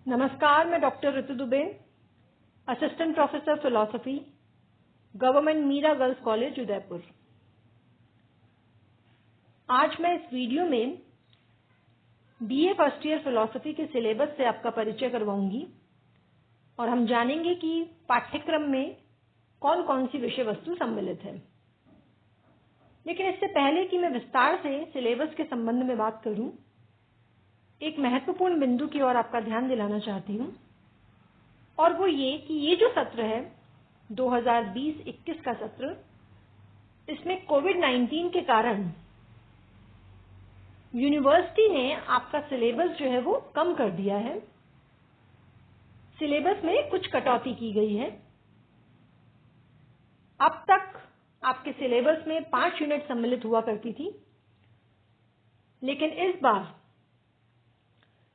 नमस्कार, मैं doctor Ritu Dubey, assistant professor philosophy, government Meera girls college Udaipur. आज मैं इस वीडियो में बीए फर्स्ट ईयर फिलॉसफी के सिलेबस से आपका परिचय करवाऊंगी और हम जानेंगे कि पाठ्यक्रम में कौन कौन सी विषय वस्तु सम्मिलित है। लेकिन इससे पहले कि मैं विस्तार से सिलेबस के संबंध में बात करूं, एक महत्वपूर्ण बिंदु की ओर आपका ध्यान दिलाना चाहती हूं, और वो ये कि ये जो सत्र है 2020-21 का सत्र, इसमें कोविड-19 के कारण यूनिवर्सिटी ने आपका सिलेबस जो है वो कम कर दिया है। सिलेबस में कुछ कटौती की गई है। अब तक आपके सिलेबस में 5 यूनिट सम्मिलित हुआ करती थी, लेकिन इस बार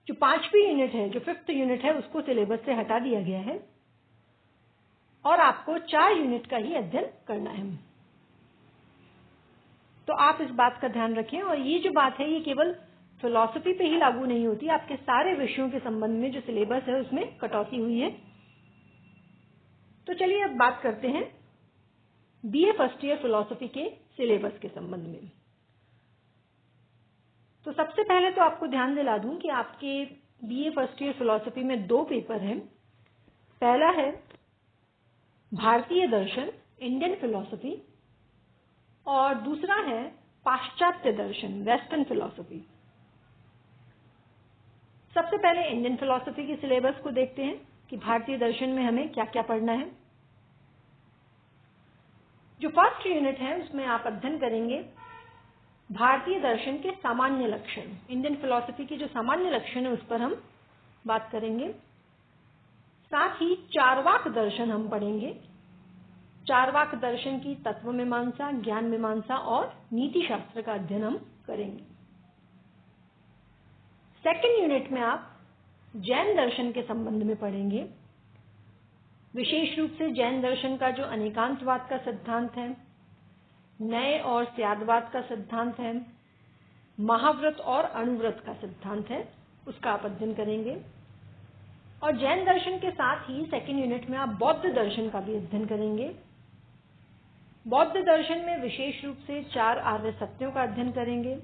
जो 5वीं यूनिट है, जो 5th यूनिट है, उसको सिलेबस से हटा दिया गया है और आपको 4 यूनिट का ही अध्ययन करना है। तो आप इस बात का ध्यान रखें, और ये जो बात है ये केवल फिलॉसफी पे ही लागू नहीं होती, आपके सारे विषयों के संबंध में जो सिलेबस है उसमें कटौती हुई है। तो चलिए अब बात करते हैं बीए फर्स्ट ईयर फिलॉसफी के सिलेबस के संबंध में। तो सबसे पहले तो आपको ध्यान दिला दूं कि आपके बीए फर्स्ट ईयर फिलॉसफी में 2 पेपर हैं। पहला है भारतीय दर्शन, इंडियन फिलॉसफी, और दूसरा है पाश्चात्य दर्शन, वेस्टर्न फिलॉसफी। सबसे पहले इंडियन फिलॉसफी के सिलेबस को देखते हैं कि भारतीय दर्शन में हमें क्या क्या पढ़ना है। जो फर्स्ट यूनिट है उसमें आप अध्ययन करेंगे भारतीय दर्शन के सामान्य लक्षण। इंडियन फिलॉसफी के जो सामान्य लक्षण है उस पर हम बात करेंगे। साथ ही चारवाक दर्शन हम पढ़ेंगे। चारवाक दर्शन की तत्व मीमांसा, ज्ञान मीमांसा और नीति शास्त्र का अध्ययन हम करेंगे। सेकेंड यूनिट में आप जैन दर्शन के संबंध में पढ़ेंगे। विशेष रूप से जैन दर्शन का जो अनेकांतवाद का सिद्धांत है, नए और स्यादवाद का सिद्धांत है, महाव्रत और अणुव्रत का सिद्धांत है, उसका आप अध्ययन करेंगे। और जैन दर्शन के साथ ही सेकेंड यूनिट में आप बौद्ध दर्शन का भी अध्ययन करेंगे। बौद्ध दर्शन में विशेष रूप से 4 आर्य सत्यों का अध्ययन करेंगे।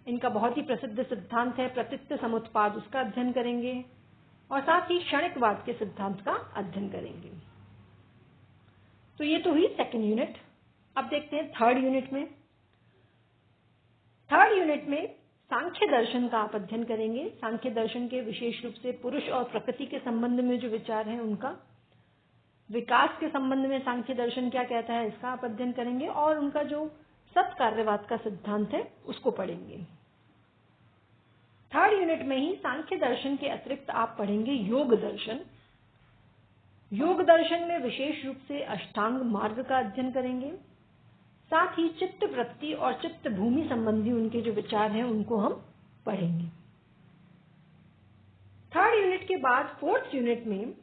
इनका बहुत ही प्रसिद्ध सिद्धांत है प्रतित्व समुत्पाद, उसका अध्ययन करेंगे, और साथ ही क्षणिकवाद के सिद्धांत का अध्ययन करेंगे। तो ये तो हुई सेकेंड यूनिट। अब देखते हैं थर्ड यूनिट में। थर्ड यूनिट में सांख्य दर्शन का आप अध्ययन करेंगे। सांख्य दर्शन के विशेष रूप से पुरुष और प्रकृति के संबंध में जो विचार हैं उनका, विकास के संबंध में सांख्य दर्शन क्या कहता है इसका आप अध्ययन करेंगे, और उनका जो सत्कार्यवाद का सिद्धांत है उसको पढ़ेंगे। थर्ड यूनिट में ही सांख्य दर्शन के अतिरिक्त आप पढ़ेंगे योग दर्शन। योग दर्शन में विशेष रूप से अष्टांग मार्ग का अध्ययन करेंगे। साथ ही चित्त वृत्ति और चित्त भूमि संबंधी उनके जो विचार हैं उनको हम पढ़ेंगे। थर्ड यूनिट के बाद फोर्थ यूनिट में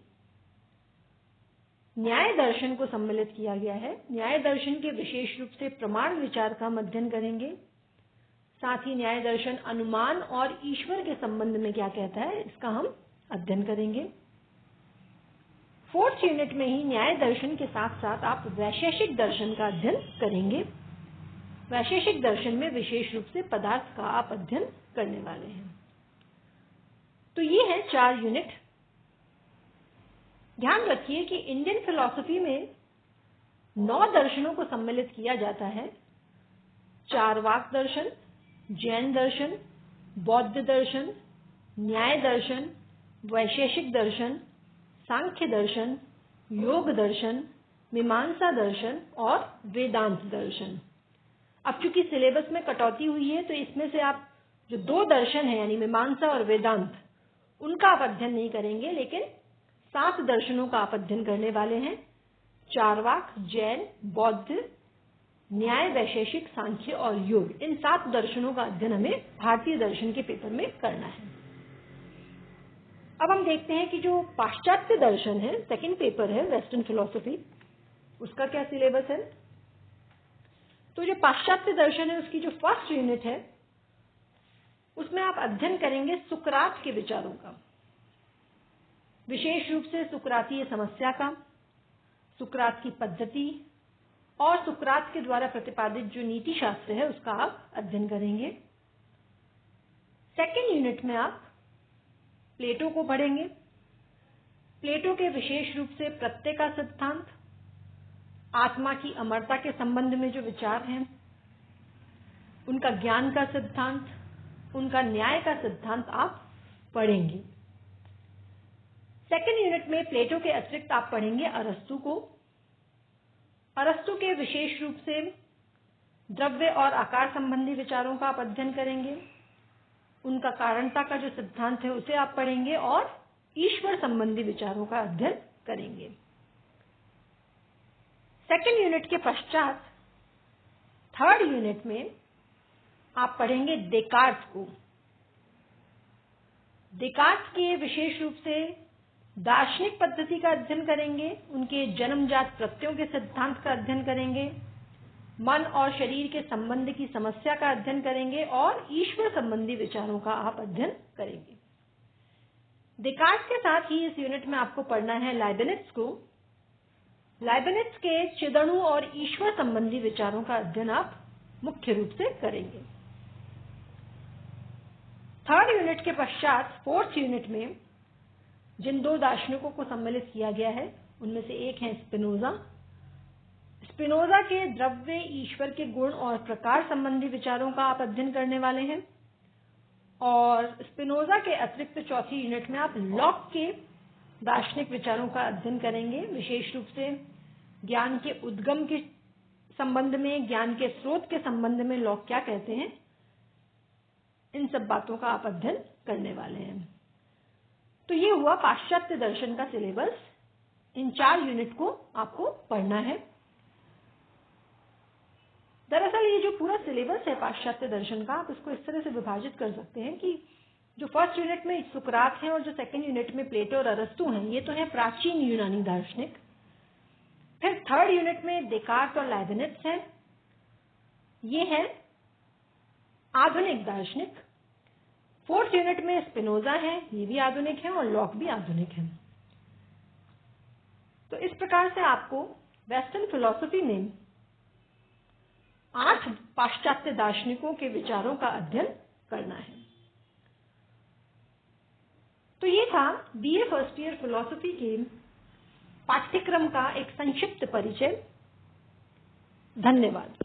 न्याय दर्शन को सम्मिलित किया गया है। न्याय दर्शन के विशेष रूप से प्रमाण विचार का हम अध्ययन करेंगे। साथ ही न्याय दर्शन अनुमान और ईश्वर के संबंध में क्या कहता है इसका हम अध्ययन करेंगे। फोर्थ यूनिट में ही न्याय दर्शन के साथ साथ आप वैशेषिक दर्शन का अध्ययन करेंगे। वैशेषिक दर्शन में विशेष रूप से पदार्थ का आप अध्ययन करने वाले हैं। तो ये है 4 यूनिट। ध्यान रखिए कि इंडियन फिलॉसफी में 9 दर्शनों को सम्मिलित किया जाता है। चारवाक दर्शन, जैन दर्शन, बौद्ध दर्शन, न्याय दर्शन, वैशेषिक दर्शन, सांख्य दर्शन, योग दर्शन, मीमांसा दर्शन और वेदांत दर्शन। अब चूंकि सिलेबस में कटौती हुई है तो इसमें से आप जो 2 दर्शन है यानी मीमांसा और वेदांत, उनका आप अध्ययन नहीं करेंगे, लेकिन 7 दर्शनों का आप अध्ययन करने वाले हैं। चारवाक, जैन, बौद्ध, न्याय, वैशेषिक, सांख्य और योग, इन 7 दर्शनों का अध्ययन हमें भारतीय दर्शन के पेपर में करना है। अब हम देखते हैं कि जो पाश्चात्य दर्शन है, सेकंड पेपर है वेस्टर्न फिलॉसफी, उसका क्या सिलेबस है। तो जो पाश्चात्य दर्शन है उसकी जो फर्स्ट यूनिट है उसमें आप अध्ययन करेंगे सुकरात के विचारों का। विशेष रूप से सुकरातीय समस्या का, सुकरात की पद्धति और सुकरात के द्वारा प्रतिपादित जो नीति शास्त्र है उसका आप अध्ययन करेंगे। सेकेंड यूनिट में आप प्लेटो को पढ़ेंगे। प्लेटो के विशेष रूप से प्रत्यय का सिद्धांत, आत्मा की अमरता के संबंध में जो विचार हैं, उनका ज्ञान का सिद्धांत, उनका न्याय का सिद्धांत आप पढ़ेंगे। सेकेंड यूनिट में प्लेटो के अतिरिक्त आप पढ़ेंगे अरस्तु को। अरस्तु के विशेष रूप से द्रव्य और आकार संबंधी विचारों का आप अध्ययन करेंगे। उनका कारणता का जो सिद्धांत है उसे आप पढ़ेंगे और ईश्वर संबंधी विचारों का अध्ययन करेंगे। सेकेंड यूनिट के पश्चात थर्ड यूनिट में आप पढ़ेंगे डेकार्त को। डेकार्त के विशेष रूप से दार्शनिक पद्धति का अध्ययन करेंगे, उनके जन्मजात प्रत्ययों के सिद्धांत का अध्ययन करेंगे, मन और शरीर के संबंध की समस्या का अध्ययन करेंगे और ईश्वर संबंधी विचारों का आप अध्ययन करेंगे। डेकार्त के साथ ही इस यूनिट में आपको पढ़ना है लाइबनिट्ज को। लाइबनिट्ज के चिदणु और ईश्वर संबंधी विचारों का अध्ययन आप मुख्य रूप से करेंगे। थर्ड यूनिट के पश्चात फोर्थ यूनिट में जिन दो दार्शनिकों को सम्मिलित किया गया है उनमें से एक है स्पिनोजा। स्पिनोजा के द्रव्य, ईश्वर के गुण और प्रकार संबंधी विचारों का आप अध्ययन करने वाले हैं। और स्पिनोजा के अतिरिक्त चौथी यूनिट में आप लॉक के दार्शनिक विचारों का अध्ययन करेंगे, विशेष रूप से ज्ञान के उद्गम के संबंध में, ज्ञान के स्रोत के संबंध में लॉक क्या कहते हैं, इन सब बातों का आप अध्ययन करने वाले हैं। तो ये हुआ पाश्चात्य दर्शन का सिलेबस। इन 4 यूनिट को आपको पढ़ना है। दरअसल ये जो पूरा सिलेबस है पाश्चात्य दर्शन का, आप इसको इस तरह से विभाजित कर सकते हैं कि जो फर्स्ट यूनिट में सुकरात है और जो सेकंड यूनिट में प्लेटो और अरस्तु हैं, ये तो है प्राचीन यूनानी दार्शनिक। फिर थर्ड यूनिट में डेकार्त और लाइबनिट्ज हैं, ये है आधुनिक दार्शनिक। फोर्थ यूनिट में स्पिनोजा है, ये भी आधुनिक है, और लॉक भी आधुनिक है। तो इस प्रकार से आपको वेस्टर्न फिलॉसफी में 8 पाश्चात्य दार्शनिकों के विचारों का अध्ययन करना है। तो ये था बीए फर्स्ट ईयर फिलॉसफी के पाठ्यक्रम का एक संक्षिप्त परिचय। धन्यवाद।